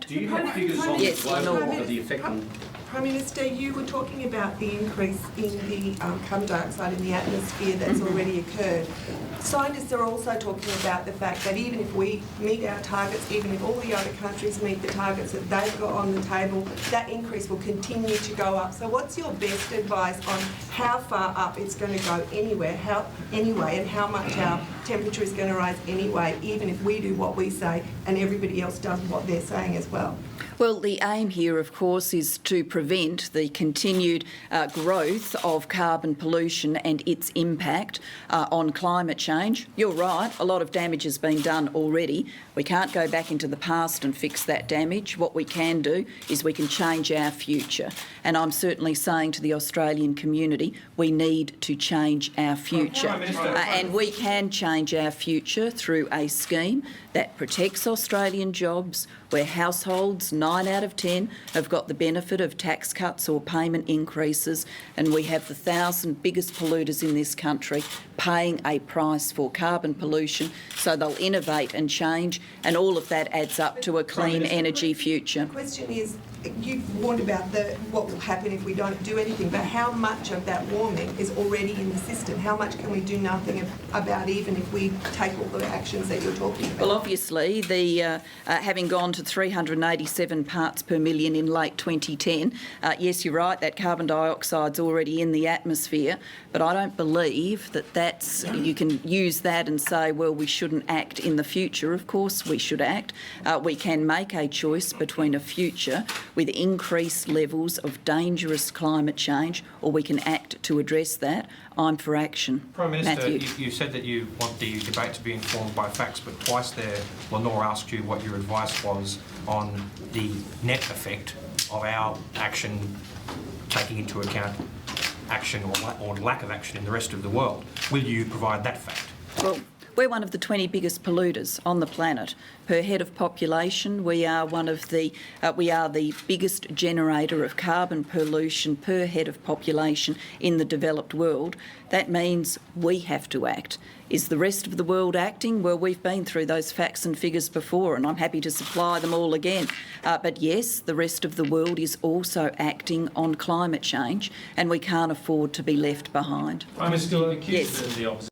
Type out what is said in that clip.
Do you have figures on Yes, Lenore. the effect on... Prime Minister, you were talking about the increase in the carbon dioxide in the atmosphere that's already occurred. Scientists are also talking about the fact that even if we meet our targets, even if all the other countries meet the targets that they've got on the table, that increase will continue to go up. So what's your best advice on how far up it's going to go anyway, and how much our temperature is going to rise anyway, even if we do what we say and everybody else does what they're saying as well? Well, the aim here, of course, is to prevent the continued growth of carbon pollution and its impact on climate change. You're right, a lot of damage has been done already. We can't go back into the past and fix that damage. What we can do is we can change our future. And I'm certainly saying to the Australian community, we need to change our future. And we can change our future through a scheme that protects Australian jobs, where households, 9 out of 10, have got the benefit of tax cuts or payment increases, and we have the 1,000 biggest polluters in this country paying a price for carbon pollution, so they'll innovate and change, and all of that adds up to a clean energy future. The question is, you've warned about what will happen if we don't do anything, but how much of that warming is already in the system? How much can we do nothing about, even if we take all the actions that you're talking about? Well, obviously, the having gone to 387 parts per million in late 2010, yes, you're right, that carbon dioxide's already in the atmosphere, but I don't believe that you can use that and say, well, we shouldn't act in the future. Of course we should act. We can make a choice between a future with increased levels of dangerous climate change, or we can act to address that. I'm for action. Prime Minister, Matthew. you said that you want the debate to be informed by facts, but twice there, Lenore asked you what your advice was on the net effect of our action, taking into account action or lack of action in the rest of the world. Will you provide that fact? Well, we're one of the 20 biggest polluters on the planet. Per head of population, we are the biggest generator of carbon pollution per head of population in the developed world. That means we have to act. Is the rest of the world acting? Well, we've been through those facts and figures before, and I'm happy to supply them all again. But yes, the rest of the world is also acting on climate change, and we can't afford to be left behind. I'm still accused Yes. of the opposite.